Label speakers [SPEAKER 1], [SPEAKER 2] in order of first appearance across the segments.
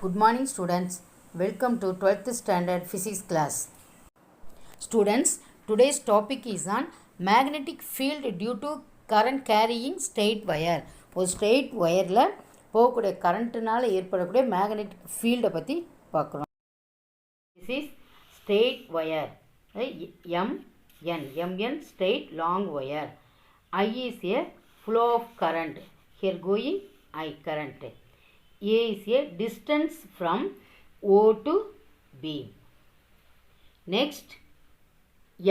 [SPEAKER 1] Good morning students. Welcome to 12th standard physics class. Students, today's topic is on magnetic field due to current carrying straight wire. ஒரு straight wireல போகக்கூடிய கரண்ட்னால ஏற்படக்கூடிய magnetic field பற்றி பார்க்குறோம். This is straight wire. MN straight long wire. I is a flow of current. Here going I current. A is a distance from O to B. Next,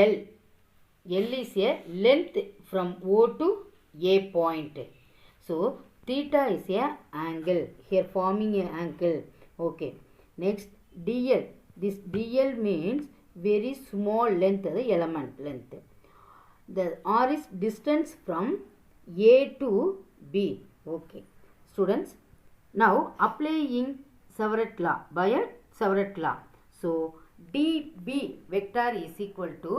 [SPEAKER 1] L. L is a length from O to A point. So, theta is a angle. Here forming a angle. Okay. Next, DL. This DL means very small length, the element length. The R is distance from A to B. Okay. Students, now applying Savart law, by a Savart law. So dB vector is equal to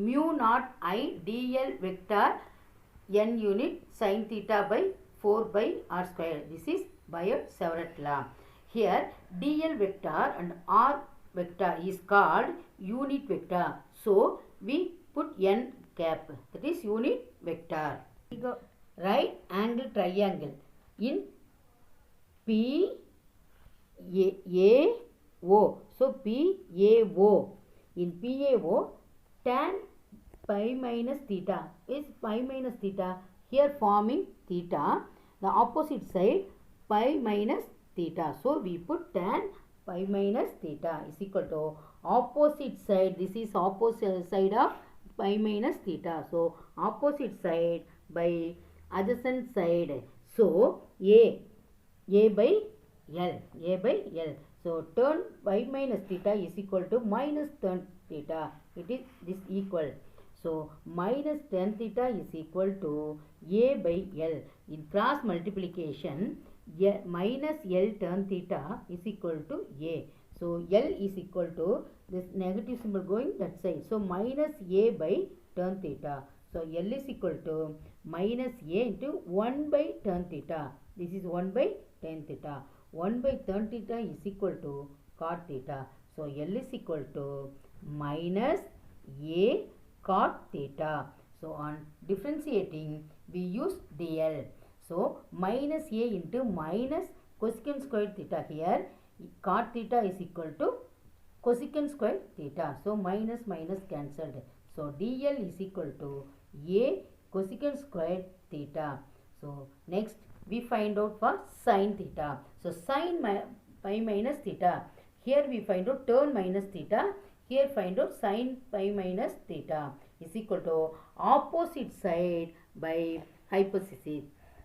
[SPEAKER 1] mu naught I dl vector n unit sin theta by 4 by r square. This is by a Savart law. Here dl vector and r vector is called unit vector. So we put n cap, that is unit vector. Right angle triangle in PAO. So PAO. In PAO, tan pi minus theta is pi minus theta. Here forming theta. The opposite side pi minus theta. So we put tan pi minus theta is equal to opposite side. This is opposite side of pi minus theta. So opposite side by adjacent side. So A by L. A by L. So tan pi minus theta is equal to minus tan theta. It is this equal. So minus tan theta is equal to A by L. In cross multiplication, minus L tan theta is equal to A. So L is equal to this negative symbol going that side. So minus A by tan theta. So L is equal to minus A into 1 by tan theta. This is 1 by tan theta. 1 by tan theta is equal to cot theta. So L is equal to minus A cot theta. So on differentiating, we use DL. So minus A into minus cosecant square theta. Here cot theta is equal to cosecant square theta. So minus minus cancelled. So DL is equal to A cosecant square theta. So next we find out for sin theta. So sin pi minus theta. Here we find out tan minus theta. Here find out sin pi minus theta is equal to opposite side by hypothesis.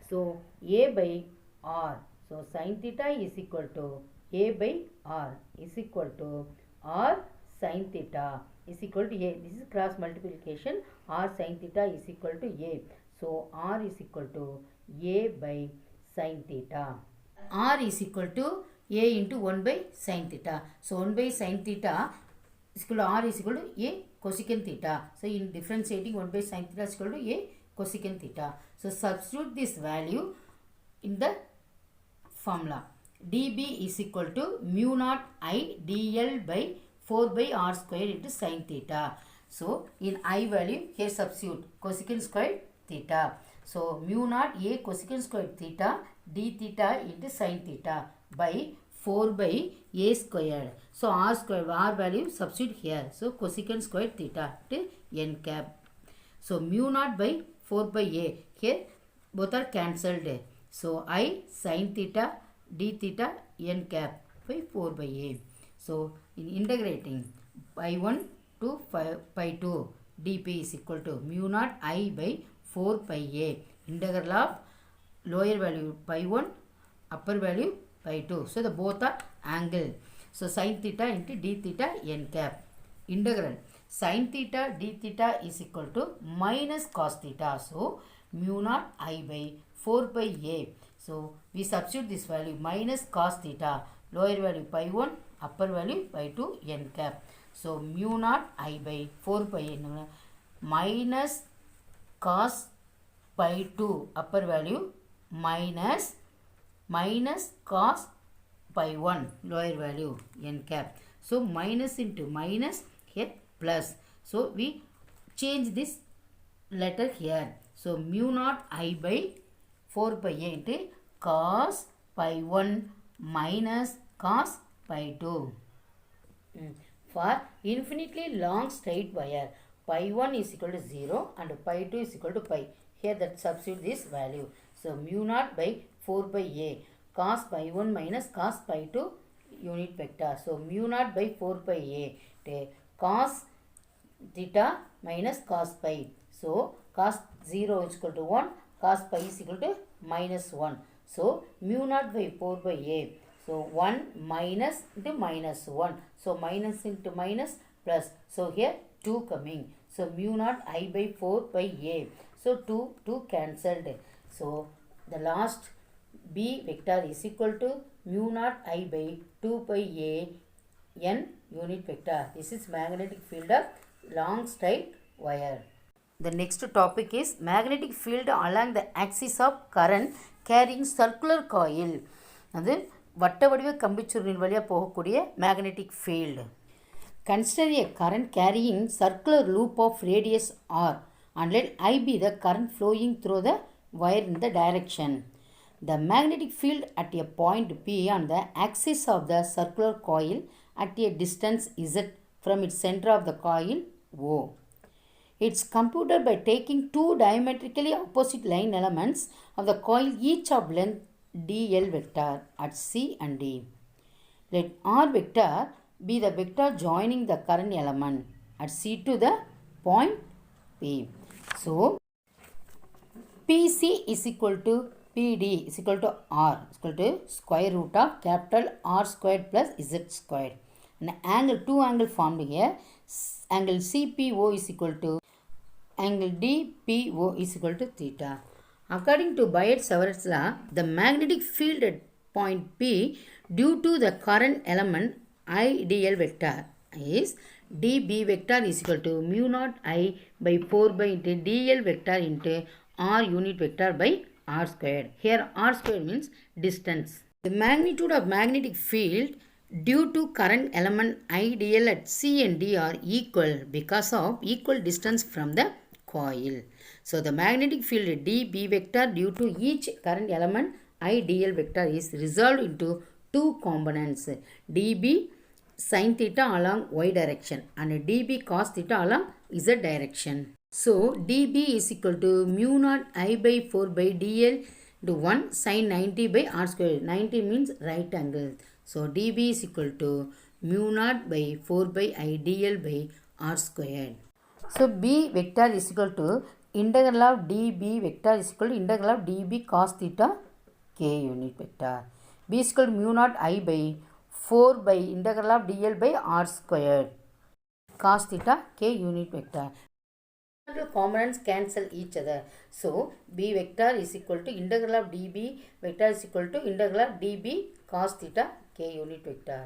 [SPEAKER 1] So A by R. So sin theta is equal to A by R is equal to R sin theta is equal to A. This is cross multiplication. R sin theta is equal to A. So R is equal to A by sin theta. R is equal to A into 1 by sin theta. So 1 by sin theta is equal to R is equal to A cosecant theta. So in differentiating 1 by sin theta is equal to A cosecant theta. So substitute this value in the formula. dB is equal to mu naught I dl by 4 by r square into sin theta. So in I value, here substitute cosecant square theta. So mu naught A cosecant square theta d theta into sin theta by 4 by A squared. So r square, r value substitute here. So cosecant square theta to n cap. So mu naught by 4 by A. Here both are cancelled. So I sin theta d theta n cap by 4 by A. So in integrating pi 1 to pi 2 dp is equal to mu naught I by 4 pi A. Integral of lower value pi 1, upper value pi 2. So the both are angle. So sin theta into d theta n cap. Integral sin theta d theta is equal to minus cos theta. So mu naught I by 4 pi A. So we substitute this value minus cos theta. Lower value pi 1, upper value pi 2 n cap. So mu naught I by 4 pi minus cos pi 2 upper value minus cos pi 1 lower value n cap. So minus into minus, here plus. So we change this letter here. So mu naught I by 4 pi a into cos pi 1 minus cos pi 2. For infinitely long straight wire, pi 1 is equal to 0 and pi 2 is equal to pi. Here that substitute this value. So mu naught by 4 pi a cos pi 1 minus cos pi 2 unit vector. So mu naught by 4 pi a cos theta minus cos pi. So cos 0 is equal to 1, cos pi is equal to minus 1. So mu naught by 4 by a. So 1 minus into minus 1. So minus into minus plus. So here 2 coming. So mu naught I by 4 by a. So 2 cancelled. So the last B vector is equal to mu naught I by 2 pi a n unit vector. This is magnetic field of long straight wire. The next topic is magnetic field along the axis of current carrying circular coil. அது வட்ட வடிவ கம்பிச்சுருளின் வழியாக போகக்கூடிய magnetic field. Consider a current carrying circular loop of radius r and let I be the current flowing through the wire in the direction. The magnetic field at a point P on the axis of the circular coil at a distance z from its center of the coil O. It's computed by taking two diametrically opposite line elements of the coil each of length dl vector at C and D. Let R vector be the vector joining the current element at C to the point P. So PC is equal to PD is equal to R is equal to square root of capital R squared plus Z squared. And angle, two angle formed here. Angle CPO is equal to angle DPO is equal to theta. According to Biot-Savart's law, the magnetic field at point P due to the current element IDL vector is dB vector is equal to mu naught I by 4 by into dl vector into R unit vector by R squared. Here R squared means distance. The magnitude of magnetic field due to current element IDL at C and D are equal because of equal distance from the coil. So the magnetic field dB vector due to each current element IDL vector is resolved into two components, dB sin theta along y direction and dB cos theta along z direction. So dB is equal to mu naught I by 4 by dl into 1 sin 90 by r square. 90 means right angle. So dB is equal to mu naught by 4 by I dl by r squared. So B vector is equal to integral of dB vector is equal to integral of dB cos theta k unit vector. B is equal to mu naught I by 4 by integral of dl by r squared cos theta k unit vector. Components cancel each other. So B vector is equal to integral of dB vector is equal to integral of dB cos theta k unit vector.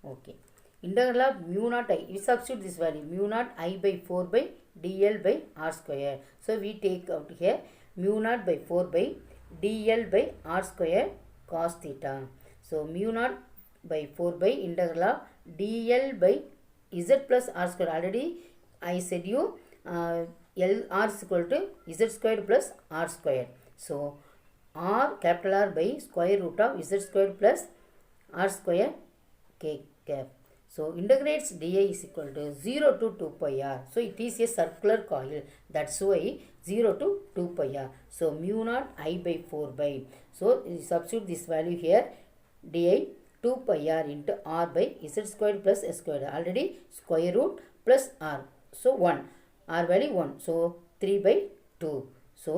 [SPEAKER 1] Okay. Integral of mu naught I. We substitute this value mu naught I by 4 by dl by r square. So we take out here mu naught by 4 by dl by r square cos theta. So mu naught by 4 by integral of dl by z plus r square. Already I said you L r is equal to z squared plus r squared. So r capital R by square root of z squared plus r square k cap. So integrates dI is equal to 0 to 2 pi r. So it is a circular coil. That's why 0 to 2 pi r. So mu naught I by 4 by. So substitute this value here. Di 2 pi r into r by z squared plus s squared. Already square root plus r. So 1. R value 1. So 3 by 2. So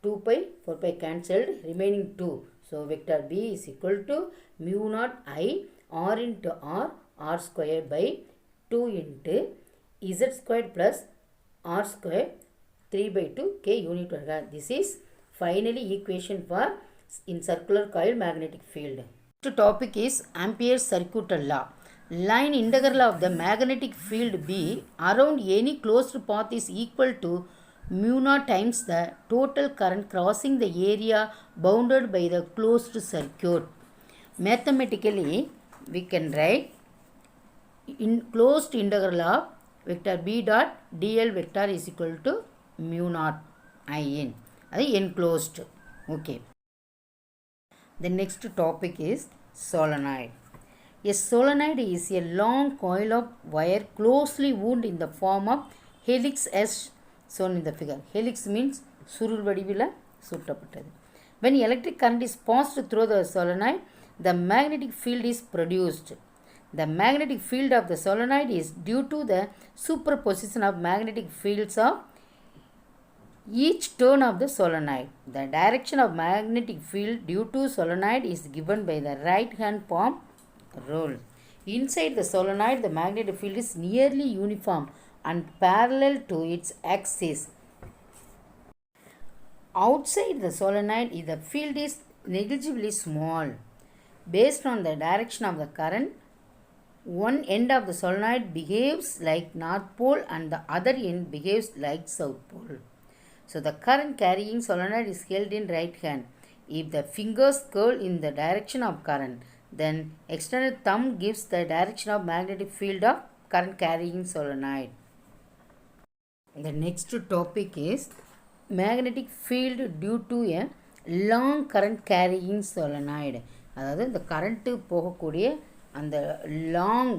[SPEAKER 1] 2 pi 4 pi cancelled. Remaining 2. So vector B is equal to mu naught I r into r square by 2 into z squared plus r square 3 by 2 k unit vector. This is finally equation for in circular coil magnetic field. The topic is Ampere's circuit law. Line integral of the magnetic field B around any closed path is equal to mu naught times the total current crossing the area bounded by the closed circuit. Mathematically, we can write in closed integral of vector b dot dl vector is equal to mu naught in. அது enclosed. Okay. The next topic is solenoid. A solenoid is a long coil of wire closely wound in the form of helix as shown in the figure. Helix means சுருள் வடிவில் சுற்றப்பட்டது. When electric current is passed through the solenoid, the magnetic field is produced. The magnetic field of the solenoid is due to the superposition of magnetic fields of each turn of the solenoid. The direction of magnetic field due to solenoid is given by the right hand palm rule. Inside the solenoid, the magnetic field is nearly uniform and parallel to its axis. Outside the solenoid, the field is negligibly small. Based on the direction of the current, one end of the solenoid behaves like north pole and the other end behaves like south pole. So the current carrying solenoid is held in right hand. If the fingers curl in the direction of current, then extended thumb gives the direction of magnetic field of current carrying solenoid. The next topic is magnetic field due to a long current carrying solenoid. அதாவது இந்த current போகக்கூடிய அந்த long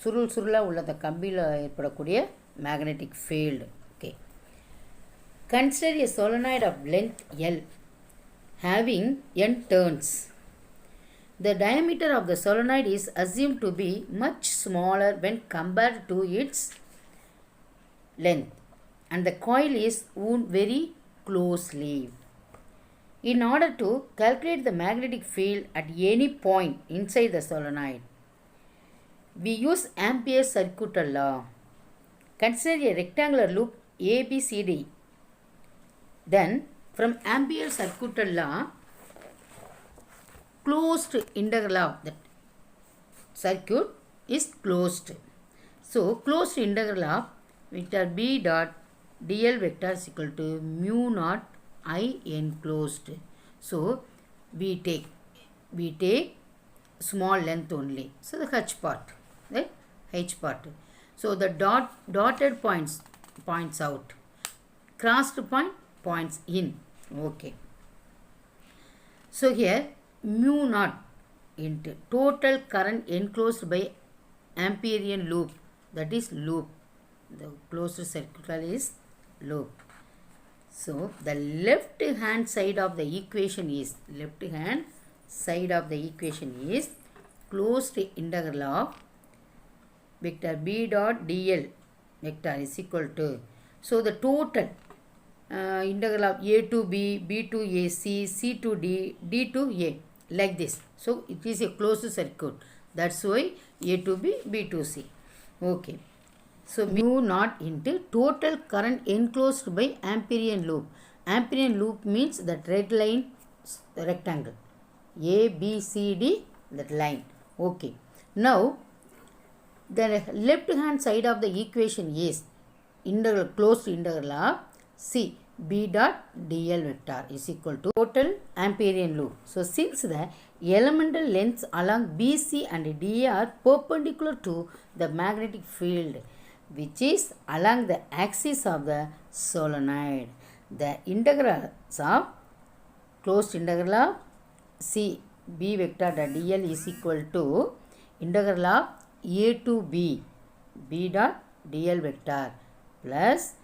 [SPEAKER 1] சுருளாக உள்ள அந்த கம்பியில் ஏற்படக்கூடிய magnetic field. Okay. Consider a solenoid of length L having n turns. The diameter of the solenoid is assumed to be much smaller when compared to its length, and the coil is wound very closely. In order to calculate the magnetic field at any point inside the solenoid, we use Ampere's circuit law. Consider a rectangular loop ABCD. Then, from Ampere's circuit law, closed integral of the circuit is closed. So, closed integral of vector b dot dl vector is equal to mu naught I enclosed. So, we take small length only. So, the h part, right? H part. So, the dotted points out. Crossed point points in. Okay. So, here mu naught into total current enclosed by Amperian loop. That is loop. The closed circuit is loop. So, the left hand side of the equation is closed integral of vector b dot dl vector is equal to, so the total integral of a to b, b to a, c to d, d to a, like this. So, it is a closed circuit. That's why a to b, b to c. Okay. So, mu naught into total current enclosed by Amperian loop. Amperian loop means that red line rectangle. A, B, C, D, that line. Okay. Now, the left hand side of the equation is closed integral of C, B dot dl vector is equal to total Amperian loop. So, since the elemental lengths along BC and D are perpendicular to the magnetic field, which is along the axis of the solenoid, the integrals of closed integral of C B vector dot dl is equal to integral of A to B B dot dl vector plus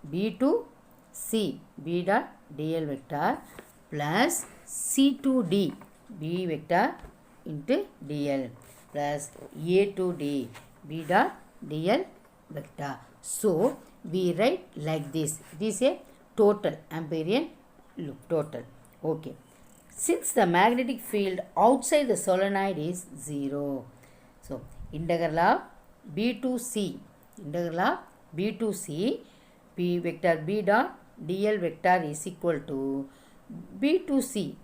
[SPEAKER 1] B to C B dot dl vector plus C to D B vector into dl plus A to D B dot dl vector. So, we write like this. It is a total Amperian loop. Total. Okay. Since the magnetic field outside the solenoid is 0. So, integral of B to C. B vector B dot dl vector is equal to B to C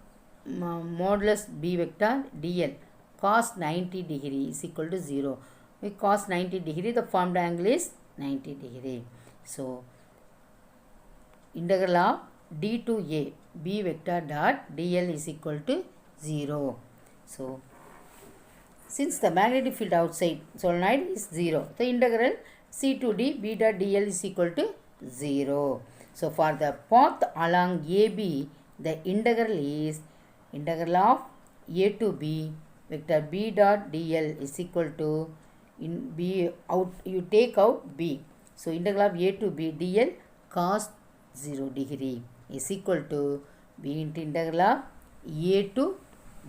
[SPEAKER 1] modulus B vector dl cos 90 degree is equal to 0. With cos 90 degree, the formed angle is 90 degree. So, integral of d to a B vector dot dl is equal to 0. So since the magnetic field outside solenoid is 0, the integral C to D B dot dl is equal to 0. So for the path along AB, the integral is integral of A to B vector B dot dl is equal to in B out, you take out B. So integral of A to B dl cos 0 degree is equal to B into integral of A to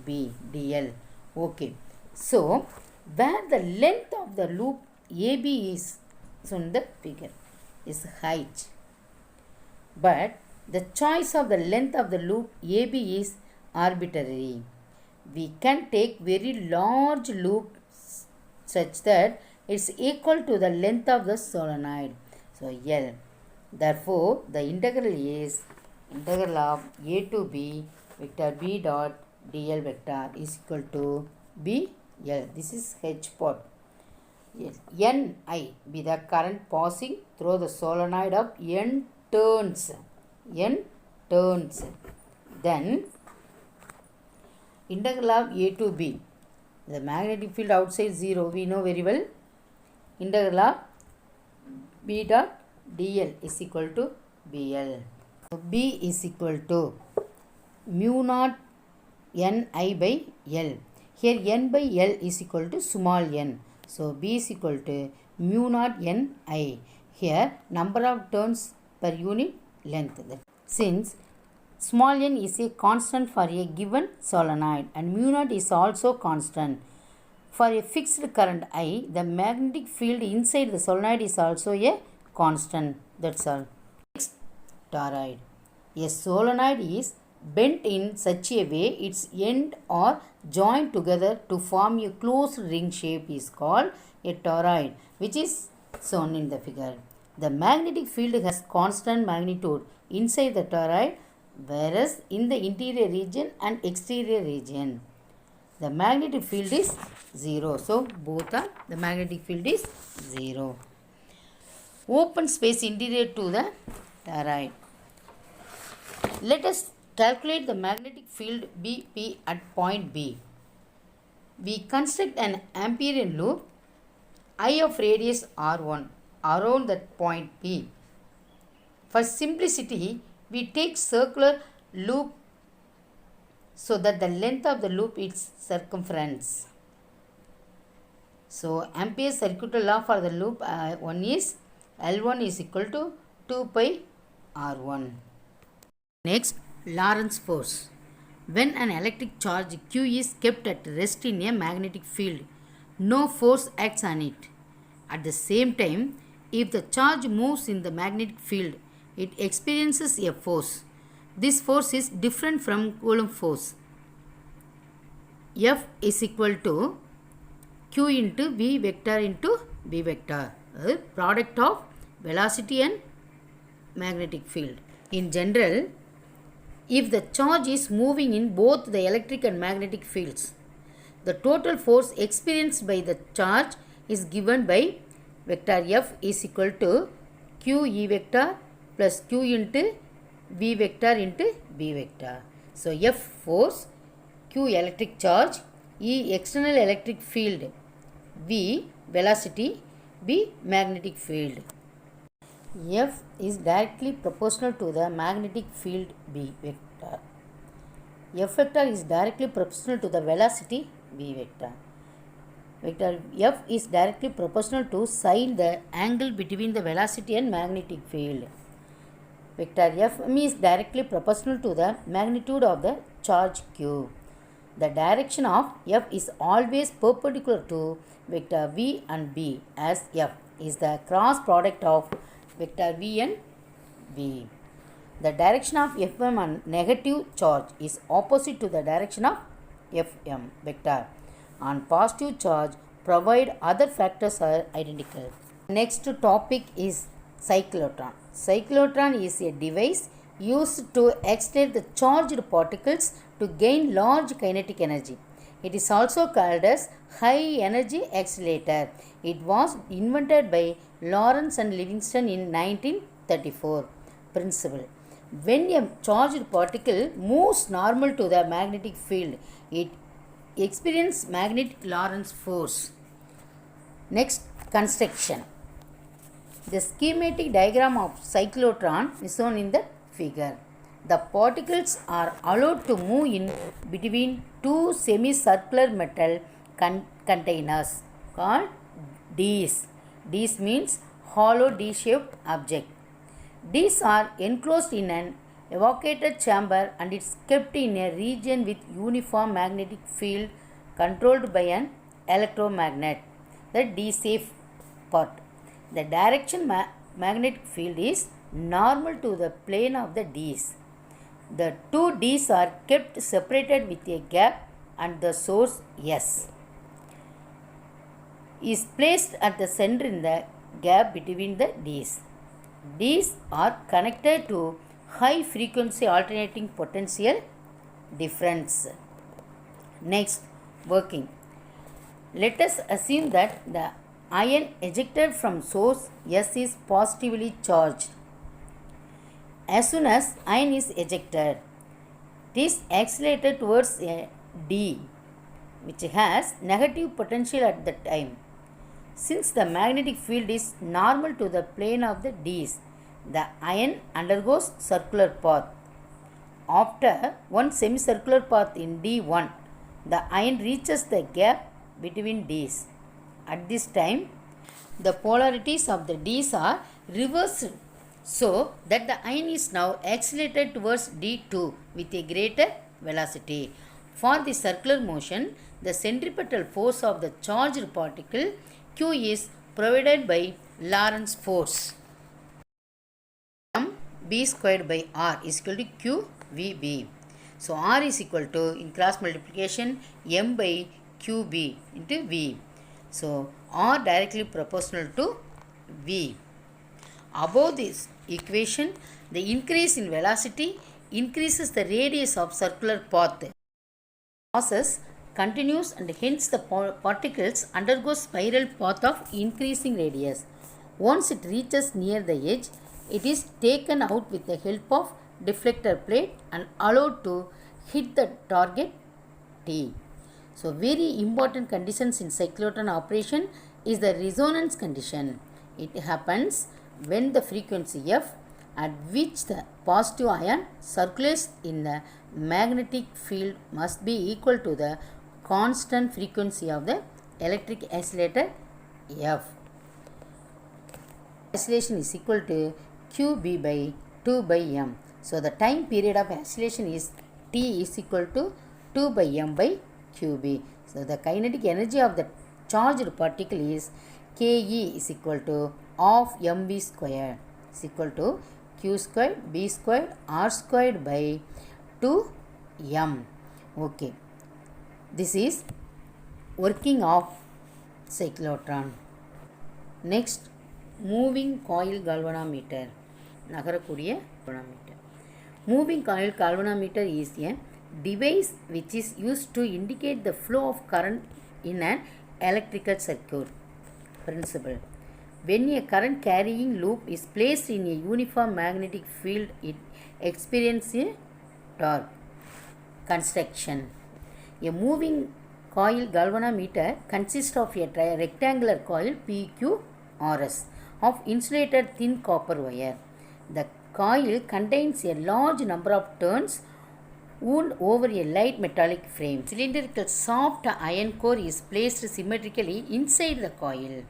[SPEAKER 1] B dl. Okay. So where the length of the loop AB is, so in the figure, is height. But the choice of the length of the loop AB is arbitrary. We can take very large loops such that it's equal to the length of the solenoid. So L. Therefore, the integral is integral of A to B vector B dot dl vector is equal to B L. This is H part. Yes. N I be the current passing through the solenoid of N turns. N turns. Then integral of A to B. The magnetic field outside 0, we know very well. Integral of B dot dl is equal to BL. So B is equal to mu naught Ni by L. Here n by L is equal to small n. So B is equal to mu naught Ni. Here number of turns per unit length. Since small n is a constant for a given solenoid and mu naught is also constant. For a fixed current I, the magnetic field inside the solenoid is also a constant. That's all. Next, toroid. A solenoid is bent in such a way its end are joined together to form a closed ring shape is called a toroid, which is shown in the figure. The magnetic field has constant magnitude inside the toroid, whereas in the interior region and exterior region the magnetic field is 0. So both are, the magnetic field is 0. Open space interior to the toroid. Let us calculate the magnetic field BP at point B. We construct an Amperian loop I of radius R1 around that point P. For simplicity, we take circular loop so that the length of the loop is circumference. So Ampere's circular law for the loop 1 is L1 is equal to 2 pi R1. Next, Lorentz force. When an electric charge Q is kept at rest in a magnetic field, no force acts on it. At the same time, if the charge moves in the magnetic field, it experiences a force. This force is different from Coulomb force. F is equal to Q into V vector into B vector, product of velocity and magnetic field. In general, if the charge is moving in both the electric and magnetic fields, the total force experienced by the charge is given by vector F is equal to Q E vector plus Q into V vector into B vector. So F force, Q electric charge, E external electric field, V velocity, B magnetic field. F is directly proportional to the magnetic field B vector. F vector is directly proportional to the velocity V vector. Vector F is directly proportional to sin the angle between the velocity and magnetic field. Vector F is directly proportional to the magnitude of the charge Q. The direction of F is always perpendicular to vector V and B, as F is the cross product of vector V and B. The direction of Fm on negative charge is opposite to the direction of Fm vector. On positive charge, provided other factors are identical. Next topic is cyclotron. Cyclotron is a device used to extract the charged particles to gain large kinetic energy. It is also called as high energy accelerator. It was invented by Lorentz and Livingston in 1934. Principle: when a charged particle moves normal to the magnetic field, it experience magnetic Lorentz force. Next, construction. The schematic diagram of cyclotron is shown in the figure. The particles are allowed to move in between two semicircular metal containers called discs. Disc means hollow D-shaped object. Discs are enclosed in an evacuated chamber and it's kept in a region with uniform magnetic field controlled by an electromagnet, the D-safe part. The direction magnetic field is normal to the plane of the disc. The two discs are kept separated with a gap and the source S is placed at the center in the gap between the discs. These are connected to high frequency alternating potential difference. Next, working. Let us assume that the ion ejected from source S is positively charged. As soon as ion is ejected, it is accelerated towards a D, which has negative potential at the time. Since the magnetic field is normal to the plane of the disc, the ion undergoes circular path. After one semicircular path in D1, the ion reaches the gap between discs. At this time, the polarities of the discs are reversed so that the ion is now accelerated towards D2 with a greater velocity. For the circular motion, the centripetal force of the charged particle Q is provided by Lorentz force. B squared by R is equal to QVB. So R is equal to, in cross multiplication, M by QB into V. So R directly proportional to V. Above this equation, the increase in velocity increases the radius of circular path. The process continues and hence the particles undergo spiral path of increasing radius. Once it reaches near the edge, it is taken out with the help of deflector plate and allowed to hit the target T. So very important conditions in cyclotron operation is the resonance condition. It happens when the frequency F at which the positive ion circulates in the magnetic field must be equal to the constant frequency of the electric oscillator F. Oscillation is equal to QB by 2 by M. So the time period of oscillation is T is equal to 2 by M by QB. So the kinetic energy of the charged particle is KE is equal to half mv square is equal to Q squared B squared R squared by 2m. Okay. This is working of cyclotron. Next, moving coil galvanometer. Nagarakudiya galvanometer. Moving coil galvanometer is a device which is used to indicate the flow of current in an electrical circuit. Principle. When a current carrying loop is placed in a uniform magnetic field, it experiences a torque. Construction. A moving coil galvanometer consists of a rectangular coil PQRS of insulated thin copper wire. The coil contains a large number of turns wound over a light metallic frame. Cylindrical soft iron core is placed symmetrically inside the coil.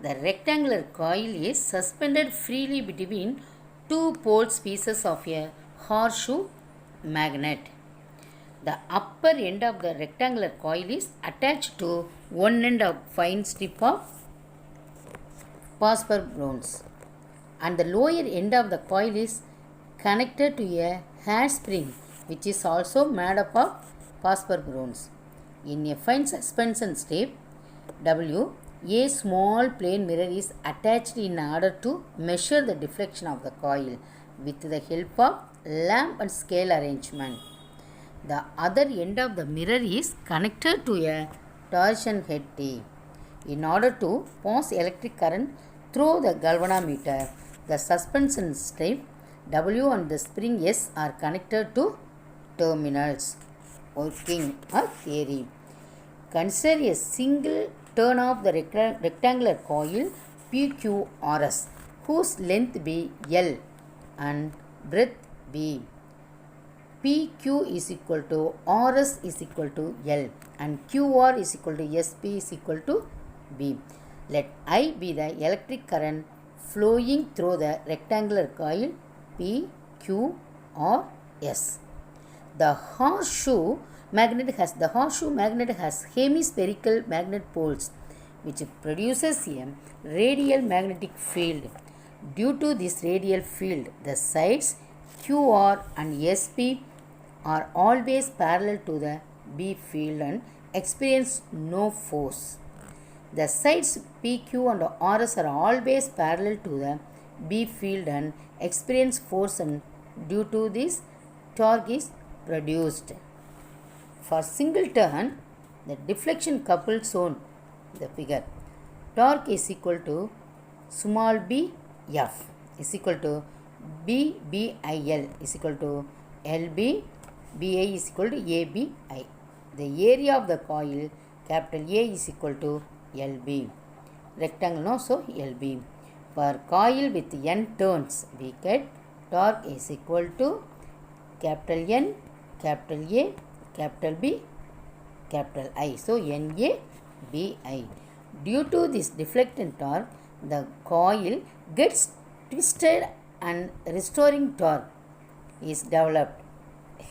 [SPEAKER 1] The rectangular coil is suspended freely between two pole pieces of a horseshoe magnet. The upper end of the rectangular coil is attached to one end of fine strip of phosphor bronze, and the lower end of the coil is connected to a hairspring which is also made up of phosphor bronze. In a fine suspension strip W, a small plane mirror is attached in order to measure the deflection of the coil with the help of lamp and scale arrangement. The other end of the mirror is connected to a torsion head T. In order to pass electric current through the galvanometer, the suspension strip W and the spring S are connected to terminals. working or theory. Consider a single turn of the rectangular coil PQRS whose length be L and breadth B. PQ is equal to RS is equal to L and QR is equal to SP is equal to B. Let I be the electric current flowing through the rectangular coil PQRS. The horseshoe magnet has hemispherical magnet poles which produces a radial magnetic field. Due to this radial field, the sides QR and SP are always parallel to the B field and experience no force. The sides PQ and RS are always parallel to the B field and experience force, and due to this torque is produced. For single turn, the deflection couple shown in the figure, torque is equal to small b F is equal to BBIL is equal to LB, BI is equal to ABI. The area of the coil capital A is equal to LB. Rectangle no, so LB. For coil with n turns, we get torque is equal to capital N, capital A, capital B, capital I. So NABI. Due to this deflecting torque, the coil gets twisted and restoring torque is developed.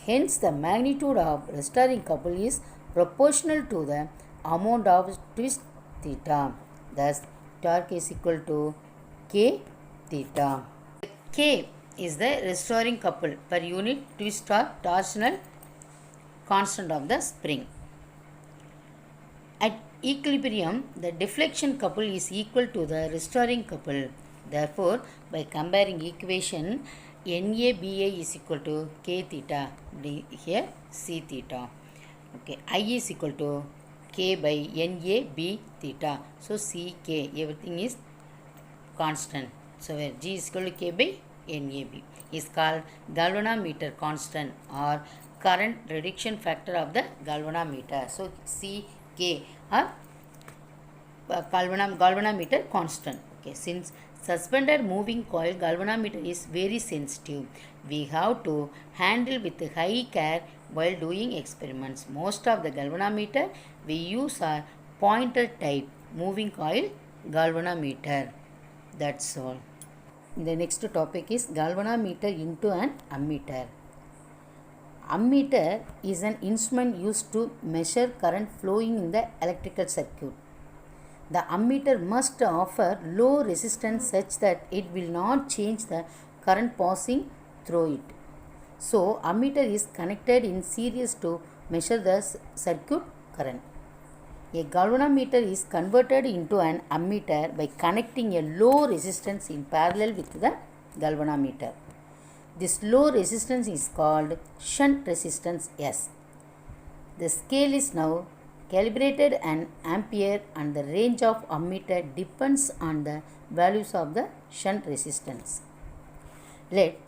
[SPEAKER 1] Hence, the magnitude of restoring couple is proportional to the amount of twist theta. Thus, torque is equal to K theta. K is the restoring couple per unit twist or torsional constant of the spring. At equilibrium, the deflection couple is equal to the restoring couple. Therefore, by comparing equation, NABI is equal to K theta, here C theta. Okay, I is equal to K by NAB theta. So, CK, everything is constant. So, where G is equal to K by NAB is called galvanometer constant or current reduction factor of the galvanometer. So, CK or galvanometer constant. Okay, since suspended moving coil galvanometer is very sensitive, we have to handle with high care while doing experiments. Most of the galvanometer we use are pointer type moving coil galvanometer. That's all. The next topic is galvanometer into an ammeter. Ammeter is an instrument used to measure current flowing in the electrical circuit. The ammeter must offer low resistance such that it will not change the current passing through it. So, ammeter is connected in series to measure the circuit current. A galvanometer is converted into an ammeter by connecting a low resistance in parallel with the galvanometer. This low resistance is called shunt resistance S. The scale is now calibrated an ampere and the range of ammeter depends on the values of the shunt resistance. Let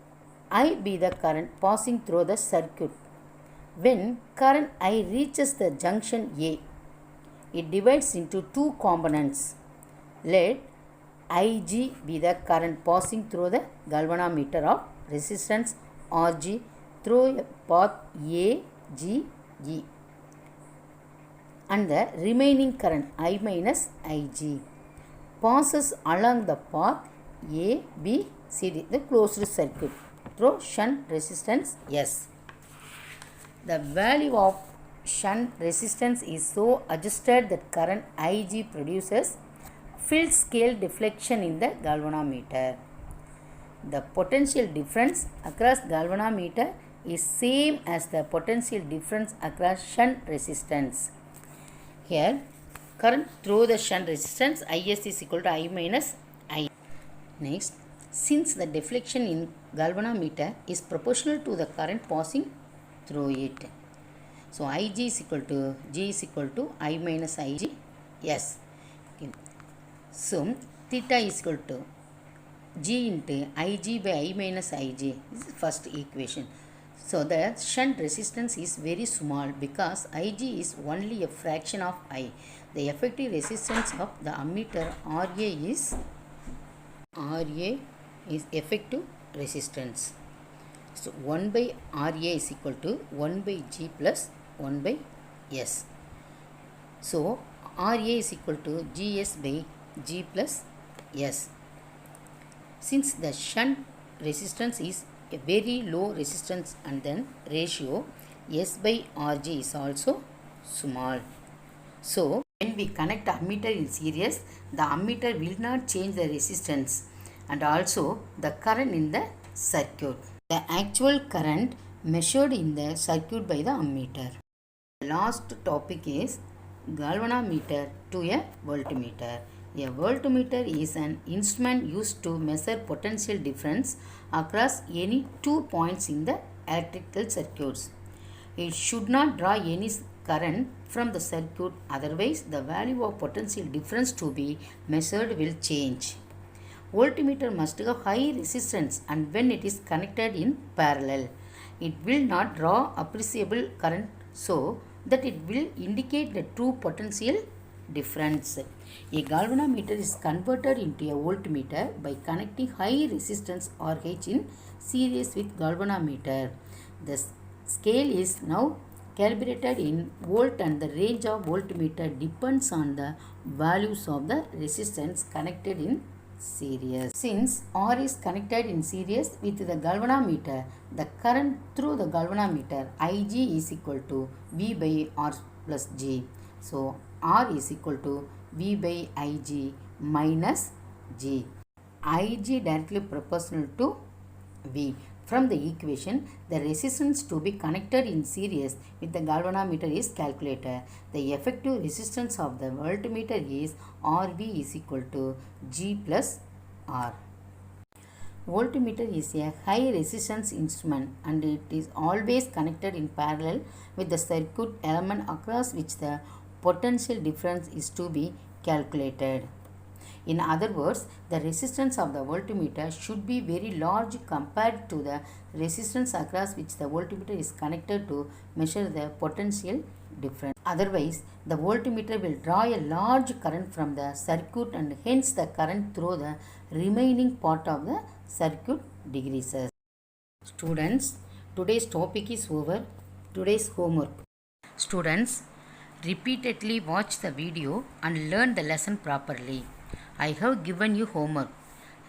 [SPEAKER 1] I be the current passing through the circuit. When current I reaches the junction A, it divides into two components. Let Ig be the current passing through the galvanometer of resistance Rg through a path AGE, and the remaining current I minus Ig passes along the path ABCD, the closed circuit, through shunt resistance S. The value of shunt resistance is so adjusted that current Ig produces field scale deflection in the galvanometer. The potential difference across galvanometer is same as the potential difference across shunt resistance. Here, current through the shunt resistance Is is equal to I minus I. Next, since the deflection in galvanometer is proportional to the current passing through it, so Ig is equal to G is equal to I minus Ig. Yes. Okay. So, theta is equal to G into Ig by I minus Ij. This is the first equation. So the shunt resistance is very small because Ig is only a fraction of I. The effective resistance of the ammeter RA is effective resistance. So 1 by RA is equal to 1 by G plus 1 by S. So RA is equal to GS by G plus S. Since the shunt resistance is a very low resistance and then ratio S by RG is also small. So when we connect the ammeter in series, the ammeter will not change the resistance and also the current in the circuit. The actual current measured in the circuit by the ammeter. The last topic is galvanometer to a voltmeter. A voltmeter is an instrument used to measure potential difference across any 2 points in the electrical circuits. It should not draw any current from the circuit, otherwise the value of potential difference to be measured will change. Voltmeter must have high resistance and when it is connected in parallel, it will not draw appreciable current so that it will indicate the true potential difference. A galvanometer is converted into a voltmeter by connecting high resistance RH in series with galvanometer. The scale is now calibrated in volt and the range of voltmeter depends on the values of the resistance connected in series. Since R is connected in series with the galvanometer, the current through the galvanometer Ig is equal to V by R plus G. So R is equal to V by Ig minus G. Ig directly proportional to V. From the equation, the resistance to be connected in series with the galvanometer is calculated. The effective resistance of the voltmeter is RV is equal to G plus R. Voltmeter is a high resistance instrument and it is always connected in parallel with the circuit element across which the potential difference is to be calculated. In other words, the resistance of the voltmeter should be very large compared to the resistance across which the voltmeter is connected to measure the potential difference. Otherwise, the voltmeter will draw a large current from the circuit and hence the current through the remaining part of the circuit decreases. Students, today's topic is over. Today's homework. Students, repeatedly watch the video and learn the lesson properly. I have given you homework.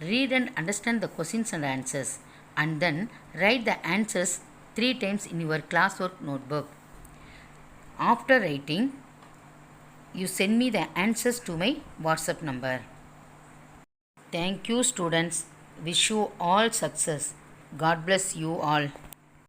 [SPEAKER 1] Read and understand the questions and answers and then write the answers 3 times in your classwork notebook. After writing, you send me the answers to my WhatsApp number. Thank you students. Wish you all success. God bless you all.